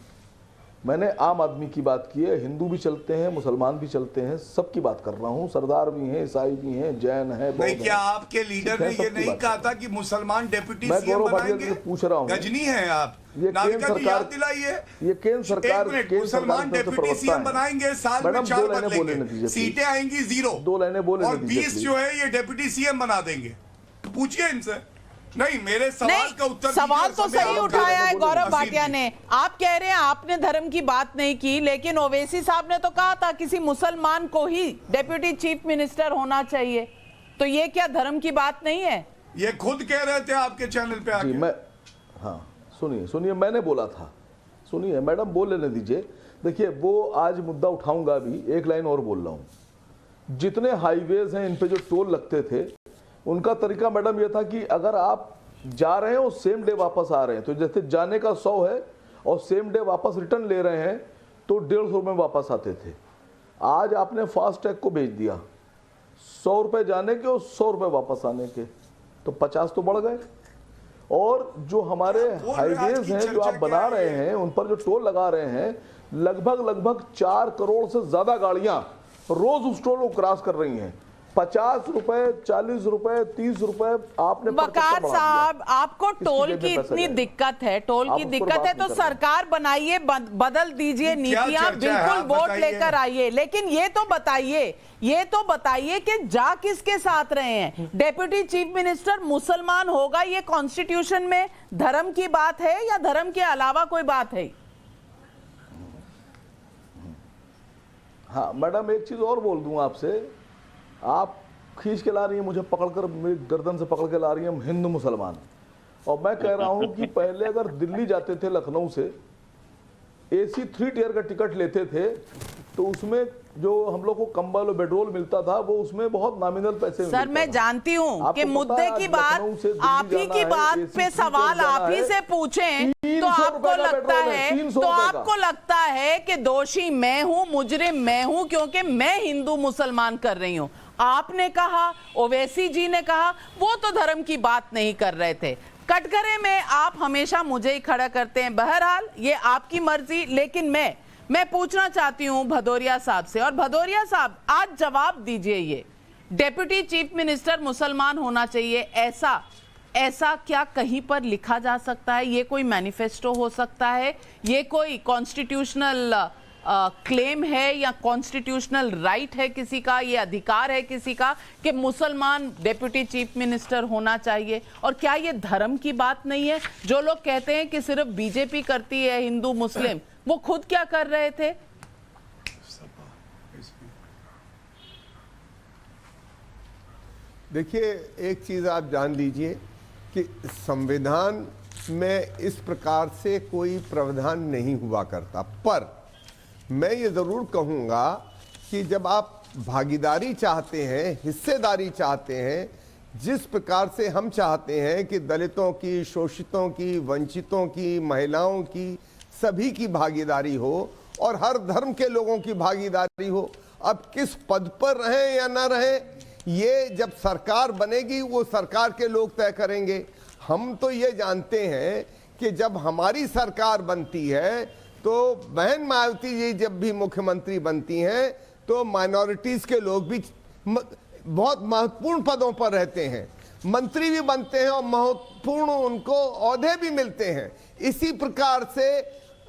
मैंने आम आदमी की बात की है। हिंदू भी चलते हैं, मुसलमान भी चलते हैं, सबकी बात कर रहा हूं। सरदार भी हैं, ईसाई भी हैं, जैन है। नहीं, क्या आपके लीडर ने ये नहीं कहा था कि मुसलमान डेप्यूटी सीएम बनाएंगे? पूछ रहा हूं, गजनी है आप। ये केंद्र सरकार दिलाइए, ये केंद्र सरकार मुसलमान डेप्यूटी सीएम बनाएंगे, साल में 4 बदलेंगे, सीटें आएंगी 0, 2 लाइनें बोले, और 20 जो है ये डेप्यूटी सीएम बना देंगे। पूछिए इनसे। नहीं, मेरे सवाल का उत्तर सवाल तो सही उठाया है गौरव भाटिया ने। आप कह रहे हैं आपने धर्म की बात नहीं की, लेकिन ओवैसी साहब ने तो कहा था किसी मुसलमान को ही डेप्यूटी चीफ मिनिस्टर होना चाहिए, तो ये क्या धर्म की बात नहीं है? ये खुद कह रहे थे आपके चैनल पे आके। हाँ, सुनिए, मैंने बोला था, सुनिए मैडम, बोल लेने दीजिए। देखिए वो आज मुद्दा उठाऊंगा अभी, एक लाइन और बोल रहा हूं। जितने हाईवेज हैं इन पे जो टोल लगते थे उनका तरीका मैडम ये था कि अगर आप जा रहे हैं और सेम डे वापस आ रहे हैं, तो जैसे जाने का 100 है और सेम डे वापस रिटर्न ले रहे हैं तो 150 में वापस आते थे। आज आपने फास्टैग को भेज दिया, 100 रुपये जाने के और 100 रुपये वापस आने के, तो 50 तो बढ़ गए। और जो हमारे हाईवेज हैं जो आप बना रहे हैं उन पर जो टोल लगा रहे हैं, लगभग 4 करोड़ से ज्यादा गाड़ियां रोज उस टोल को क्रॉस कर रही हैं। 50 रुपए, 40 रुपए, 30 रुपए आपने। वकार साहब, आपको टोल की इतनी दिक्कत है, टोल की दिक्कत है तो सरकार बनाइए, बदल दीजिए नीतियां, बिल्कुल वोट लेकर आइए। लेकिन ये तो बताइए कि जा किसके साथ रहे हैं? डेप्यूटी चीफ मिनिस्टर मुसलमान होगा, ये कॉन्स्टिट्यूशन में धर्म की बात है या धर्म के अलावा कोई बात है? हाँ मैडम, एक चीज और बोल दूं आपसे, आप खींच के ला रही हैं मुझे, पकड़कर मेरी गर्दन से पकड़ के ला रही हैं, हम हिंदू मुसलमान। और मैं कह रहा हूं कि पहले अगर दिल्ली जाते थे लखनऊ से, AC 3 टियर का टिकट लेते थे तो उसमें जो हम लोग को कंबल और बेडरोल मिलता था वो उसमें बहुत नॉमिनल पैसे। सर मैं जानती हूं कि मुद्दे की बात आप ही की बात पे सवाल आप ही से पूछें तो आपको लगता है कि दोषी मैं हूं, मुजरिम मैं हूं, क्योंकि मैं हिंदू मुसलमान कर रही हूं। आपने कहा, ओवैसी जी ने कहा, वो तो धर्म की बात नहीं कर रहे थे। कटघरे में आप हमेशा मुझे ही खड़ा करते हैं। बहरहाल ये आपकी मर्जी, लेकिन मैं पूछना चाहती हूं भदौरिया साहब से। और भदौरिया साहब आज जवाब दीजिए, ये डेप्यूटी चीफ मिनिस्टर मुसलमान होना चाहिए, ऐसा क्या कहीं पर लिखा जा सकता है? ये कोई मैनिफेस्टो हो सकता है? ये कोई कॉन्स्टिट्यूशनल क्लेम है या कॉन्स्टिट्यूशनल राइट है किसी का, ये अधिकार है किसी का कि मुसलमान डेप्यूटी चीफ मिनिस्टर होना चाहिए? और क्या ये धर्म की बात नहीं है? जो लोग कहते हैं कि सिर्फ बीजेपी करती है हिंदू मुस्लिम, वो खुद क्या कर रहे थे? देखिए, एक चीज आप जान लीजिए कि संविधान में इस प्रकार से कोई प्रावधान नहीं हुआ करता, पर मैं ये जरूर कहूंगा कि जब आप भागीदारी चाहते हैं, हिस्सेदारी चाहते हैं, जिस प्रकार से हम चाहते हैं कि दलितों की, शोषितों की, वंचितों की, महिलाओं की, सभी की भागीदारी हो और हर धर्म के लोगों की भागीदारी हो, अब किस पद पर रहें या ना रहें, ये जब सरकार बनेगी वो सरकार के लोग तय करेंगे। हम तो ये जानते हैं कि जब हमारी सरकार बनती है तो बहन मायावती जी जब भी मुख्यमंत्री बनती हैं तो माइनॉरिटीज के लोग भी बहुत महत्वपूर्ण पदों पर रहते हैं, मंत्री भी बनते हैं और महत्वपूर्ण उनको ओहदे भी मिलते हैं। इसी प्रकार से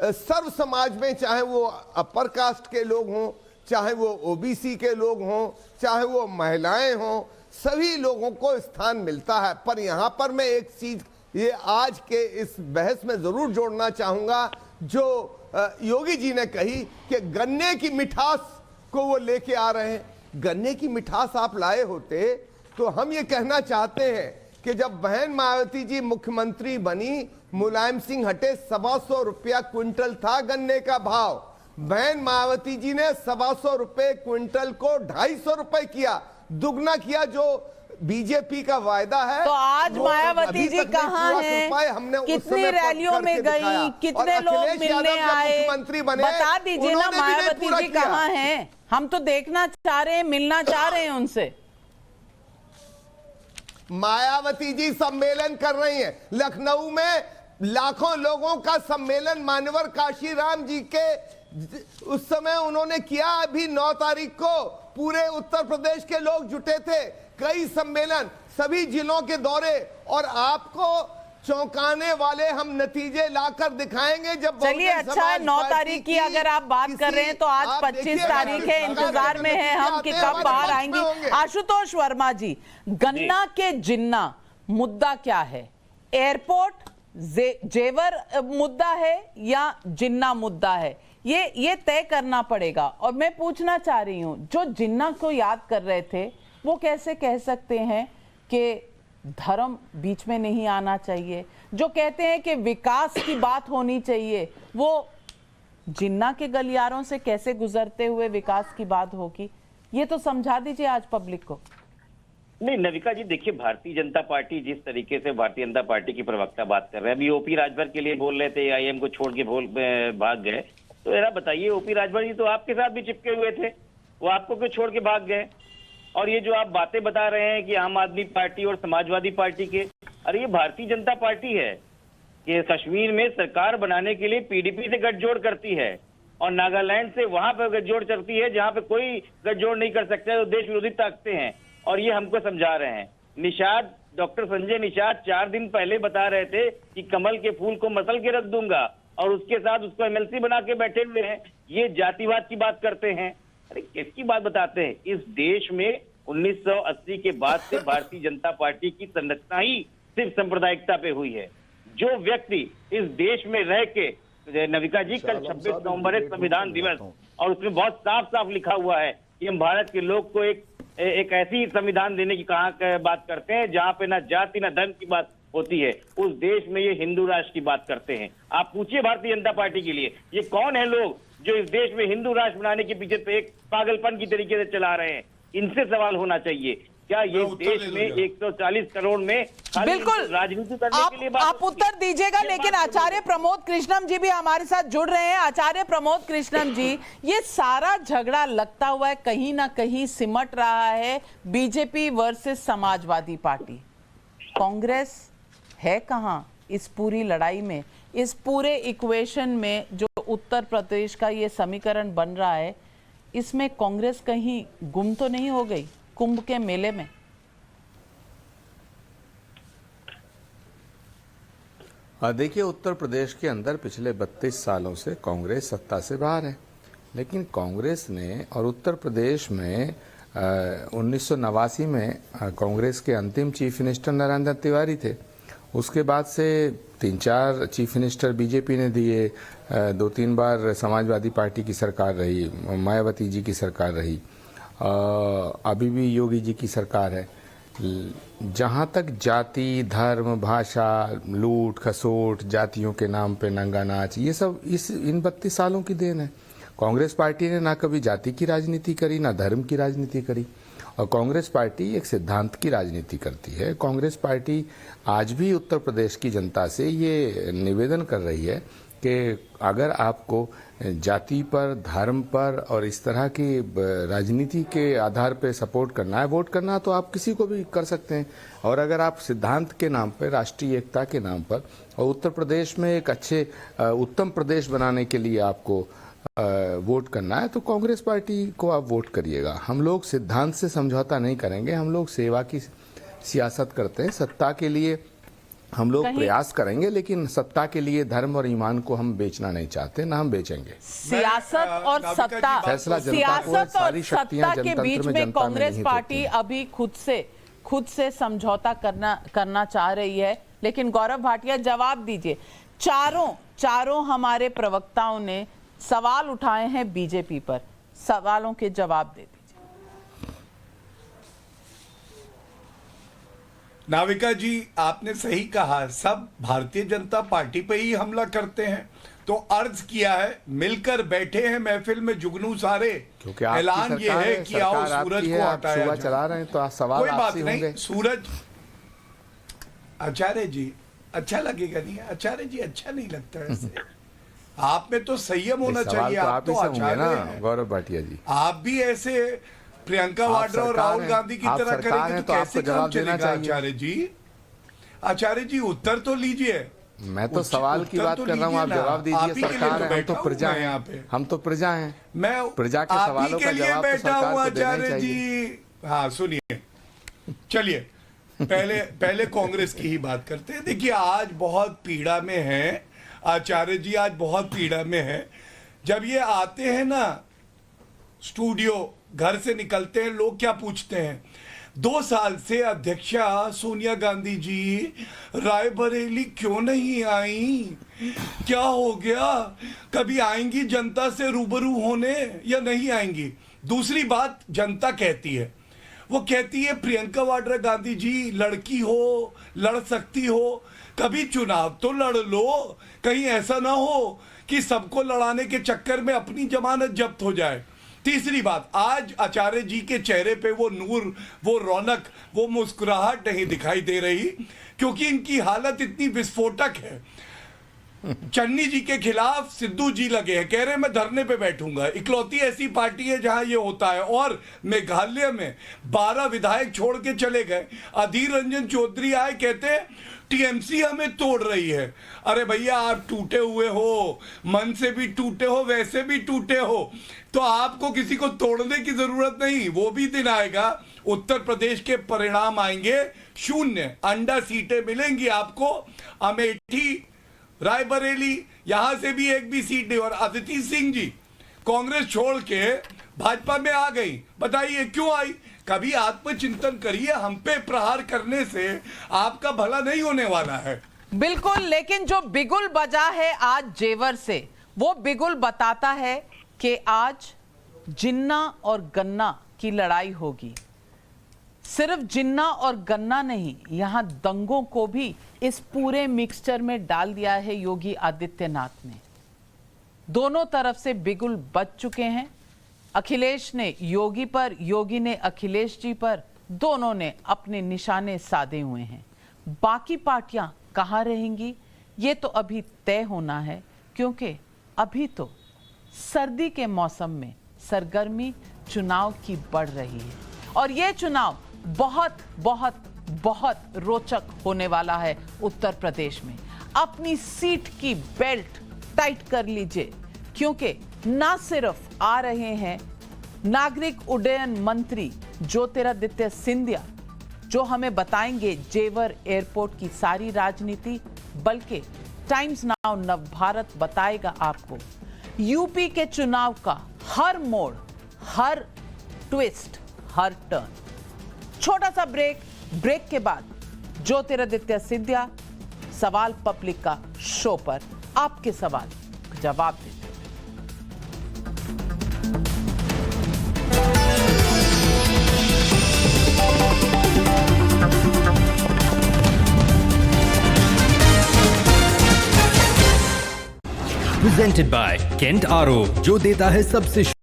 सर्व समाज में, चाहे वो अपर कास्ट के लोग हों, चाहे वो ओबीसी के लोग हों, चाहे वो महिलाएं हों, सभी लोगों को स्थान मिलता है। पर यहाँ पर मैं एक चीज ये आज के इस बहस में जरूर जोड़ना चाहूंगा जो योगी जी ने कही कि गन्ने की मिठास को वो लेके आ रहे हैं। गन्ने की मिठास आप लाए होते तो हम ये कहना चाहते हैं कि जब बहन मायावती जी मुख्यमंत्री बनी, मुलायम सिंह हटे, 125 रुपया क्विंटल था गन्ने का भाव। बहन मायावती जी ने 125 रुपए क्विंटल को 250 रुपए किया, दुगना किया जो बीजेपी का वायदा है। तो आज मायावती जी कहाँ हैं? कितनी रैलियों में गई, कितने लोग मिलने आए, बता दीजिए ना मायावती जी कहाँ हैं? हम तो देखना चाह रहे हैं, मिलना चाह रहे हैं उनसे। मायावती जी सम्मेलन कर रही हैं लखनऊ में, लाखों लोगों का सम्मेलन मान्यवर काशीराम जी के उस समय उन्होंने किया। अभी 9 तारीख को पूरे उत्तर प्रदेश के लोग जुटे थे, कई सम्मेलन, सभी जिलों के दौरे, और आपको चौंकाने वाले हम नतीजे लाकर दिखाएंगे जब। चलिए अच्छा है, 9 तारीख की अगर आप बात कर रहे हैं तो आज 25 तारीख है, इंतजार में है हम कि कब बाहर आएंगी। आशुतोष वर्मा जी, गन्ना के जिन्ना मुद्दा क्या है? एयरपोर्ट जेवर मुद्दा है या जिन्ना मुद्दा है? ये तय करना पड़ेगा। और मैं पूछना चाह रही हूं, जो जिन्ना को याद कर रहे थे वो कैसे कह सकते हैं कि धर्म बीच में नहीं आना चाहिए? जो कहते हैं कि विकास की बात होनी चाहिए, वो जिन्ना के गलियारों से कैसे गुजरते हुए विकास की बात होगी, ये तो समझा दीजिए आज पब्लिक को। नहीं नविका जी, देखिए भारतीय जनता पार्टी जिस तरीके से भारतीय जनता पार्टी की प्रवक्ता बात कर रहे हैं, अभी ओपी राजभर के लिए बोल रहे थे, आईएम को छोड़ के भाग गए, तो जरा बताइए ओपी राजभर जी तो आपके साथ भी चिपके हुए थे, वो आपको क्यों छोड़ के भाग गए? और ये जो आप बातें बता रहे हैं कि आम आदमी पार्टी और समाजवादी पार्टी के, अरे ये भारतीय जनता पार्टी है कि कश्मीर में सरकार बनाने के लिए पीडीपी से गठजोड़ करती है और नागालैंड से वहां पर गठजोड़ करती है जहां पे कोई गठजोड़ नहीं कर सकता, तो देश विरोधी ताकतें हैं और ये हमको समझा रहे हैं। निषाद, डॉक्टर संजय निषाद 4 दिन पहले बता रहे थे कि कमल के फूल को मसल के रख दूंगा और उसके साथ उसको एमएलसी बना के बैठे हुए हैं। ये जातिवाद की बात करते हैं। अरे किसकी बात बताते हैं? इस देश में 1980 के बाद से भारतीय जनता पार्टी की संरचना ही सिर्फ सांप्रदायिकता पे हुई है। जो व्यक्ति इस देश में रह के, नविका जी कल 26 नवंबर है संविधान दिवस और उसमें बहुत साफ साफ लिखा हुआ है कि हम भारत के लोग को एक ऐसी संविधान देने की कहाँ बात करते हैं जहां पे ना जाति ना धर्म की बात होती है। उस देश में ये हिंदू राष्ट्र की बात करते हैं। आप पूछिए भारतीय जनता पार्टी के लिए ये कौन है लोग जो इस देश में हिंदू राष्ट्र बनाने के पीछे पे एक पागलपन की तरीके से चला रहे हैं? इनसे सवाल होना चाहिए। क्या ये देश में 140 करोड़ में बिल्कुल राजनीति करने के लिए आप उत्तर दीजिएगा, लेकिन आचार्य प्रमोद कृष्णम जी भी हमारे साथ जुड़ रहे हैं। आचार्य प्रमोद कृष्णम जी, ये सारा झगड़ा लगता हुआ है कहीं ना कहीं सिमट रहा है BJP versus Samajwadi party. Congress है कहां इस पूरी लड़ाई में? इस पूरे इक्वेशन में जो उत्तर प्रदेश का ये समीकरण बन रहा है, इसमें कांग्रेस कहीं गुम तो नहीं हो गई कुंभ के मेले में? देखिए, उत्तर प्रदेश के अंदर पिछले 32 सालों से कांग्रेस सत्ता से बाहर है, लेकिन कांग्रेस ने और उत्तर प्रदेश में 1989 में कांग्रेस के अंतिम चीफ मिनिस्टर नरेंद्र तिवारी थे। उसके बाद से 3-4 चीफ मिनिस्टर बीजेपी ने दिए, 2-3 बार समाजवादी पार्टी की सरकार रही, मायावती जी की सरकार रही, अभी भी योगी जी की सरकार है। जहाँ तक जाति, धर्म, भाषा, लूट खसोट, जातियों के नाम पे नंगा नाच, ये सब इन 32 सालों की देन है। कांग्रेस पार्टी ने ना कभी जाति की राजनीति करी, ना धर्म की राजनीति करी, और कांग्रेस पार्टी एक सिद्धांत की राजनीति करती है। कांग्रेस पार्टी आज भी उत्तर प्रदेश की जनता से ये निवेदन कर रही है कि अगर आपको जाति पर, धर्म पर और इस तरह की राजनीति के आधार पर सपोर्ट करना है, वोट करना है, तो आप किसी को भी कर सकते हैं। और अगर आप सिद्धांत के नाम पर, राष्ट्रीय एकता के नाम पर और उत्तर प्रदेश में एक अच्छे उत्तम प्रदेश बनाने के लिए आपको वोट करना है, तो कांग्रेस पार्टी को आप वोट करिएगा। हम लोग सिद्धांत से समझौता नहीं करेंगे, हम लोग सेवा की सियासत करते हैं। सत्ता के लिए हम लोग प्रयास करेंगे, लेकिन सत्ता के लिए धर्म और ईमान को हम बेचना नहीं चाहते, ना हम बेचेंगे। सियासत और सत्ता, सियासत और सत्ता के बीच में कांग्रेस पार्टी अभी खुद से समझौता करना चाह रही है। लेकिन गौरव भाटिया, जवाब दीजिए। चारों हमारे प्रवक्ताओं ने सवाल उठाए हैं बीजेपी पर, सवालों के जवाब दे दीजिए। नाविका जी, आपने सही कहा, सब भारतीय जनता पार्टी पे ही हमला करते हैं। तो अर्ज किया है, मिलकर बैठे हैं महफिल में जुगनू सारे, क्योंकि ऐलान ये है कि आओ सूरज को हटाया जाए। चला रहे हैं तो सवाल कोई बात नहीं, होंगे। सूरज, आचार्य जी अच्छा लगेगा नहीं? आचार्य जी अच्छा नहीं लगता ऐसे। आप में तो संयम होना चाहिए। आप तो आचार्य हैं गौरव भाटिया जी, आप भी ऐसे प्रियंका वाड्रा और राहुल गांधी की तरह करेंगे तो कैसे काम चलेगा? आचार्य जी, आचार्य जी उत्तर तो लीजिए। मैं तो सवाल की बात कर रहा हूँ, आप जवाब दीजिए। सरकार है, हम तो प्रजा हैं, यहाँ पे हम तो प्रजा हैं। मैं प्रजा के सवालों का जवाब तो सरकार को देना चाहिए। आचार्य जी, हाँ सुनिए, चलिए पहले कांग्रेस की ही बात करते हैं। देखिए, आज बहुत पीड़ा में है आचार्य जी, आज बहुत पीड़ा में है। जब ये आते हैं ना स्टूडियो, घर से निकलते हैं, लोग क्या पूछते हैं? 2 साल से अध्यक्षा सोनिया गांधी जी रायबरेली क्यों नहीं आई? क्या हो गया? कभी आएंगी जनता से रूबरू होने या नहीं आएंगी? दूसरी बात जनता कहती है, वो कहती है प्रियंका वाड्रा गांधी जी लड़की हो, लड़ सकती हो, कभी चुनाव तो लड़ लो, कहीं ऐसा ना हो कि सबको लड़ाने के चक्कर में अपनी जमानत जब्त हो जाए। तीसरी बात, आज आचार्य जी के चेहरे पे वो नूर, वो रौनक, वो मुस्कुराहट नहीं दिखाई दे रही, क्योंकि इनकी हालत इतनी विस्फोटक है। चन्नी जी के खिलाफ सिद्धू जी लगे हैं, कह रहे हैं मैं धरने पे बैठूंगा। इकलौती ऐसी पार्टी है जहां ये होता है। और मेघालय में 12 विधायक छोड़ के चले गए। अधीर रंजन चौधरी आए, कहते हैं टीएमसी हमें तोड़ रही है। अरे भैया, आप टूटे हुए हो, मन से भी टूटे हो, वैसे भी टूटे हो, तो आपको किसी को तोड़ने की जरूरत नहीं। वो भी दिन आएगा, उत्तर प्रदेश के परिणाम आएंगे 0, अंडा सीटें मिलेंगी आपको। अमेठी, रायबरेली, यहां से भी एक भी सीट नहीं। और अदिति सिंह जी कांग्रेस छोड़ के भाजपा में आ गई, बताइए क्यों आई? कभी आत्मचिंतन करिए, हम पे प्रहार करने से आपका भला नहीं होने वाला है। बिल्कुल, लेकिन जो बिगुल बजा है आज जेवर से, वो बिगुल बताता है कि आज जिन्ना और गन्ना की लड़ाई होगी। सिर्फ जिन्ना और गन्ना नहीं, यहां दंगों को भी इस पूरे मिक्सचर में डाल दिया है योगी आदित्यनाथ ने। दोनों तरफ से बिगुल बज चुके हैं। अखिलेश ने योगी पर, योगी ने अखिलेश जी पर, दोनों ने अपने निशाने साधे हुए हैं। बाकी पार्टियां कहां रहेंगी ये तो अभी तय होना है, क्योंकि अभी तो सर्दी के मौसम में सरगर्मी चुनाव की बढ़ रही है और ये चुनाव बहुत बहुत बहुत रोचक होने वाला है। उत्तर प्रदेश में अपनी सीट की बेल्ट टाइट कर लीजिए, क्योंकि ना सिर्फ आ रहे हैं नागरिक उड्डयन मंत्री ज्योतिरादित्य सिंधिया, जो हमें बताएंगे जेवर एयरपोर्ट की सारी राजनीति, बल्कि टाइम्स नाउ नवभारत बताएगा आपको यूपी के चुनाव का हर मोड़, हर ट्विस्ट, हर टर्न। छोटा सा ब्रेक के बाद ज्योतिरादित्य सिंधिया सवाल पब्लिक का शो पर आपके सवाल जवाब देते हैं। प्रेजेंटेड बाय केंट आरो, जो देता है सबसे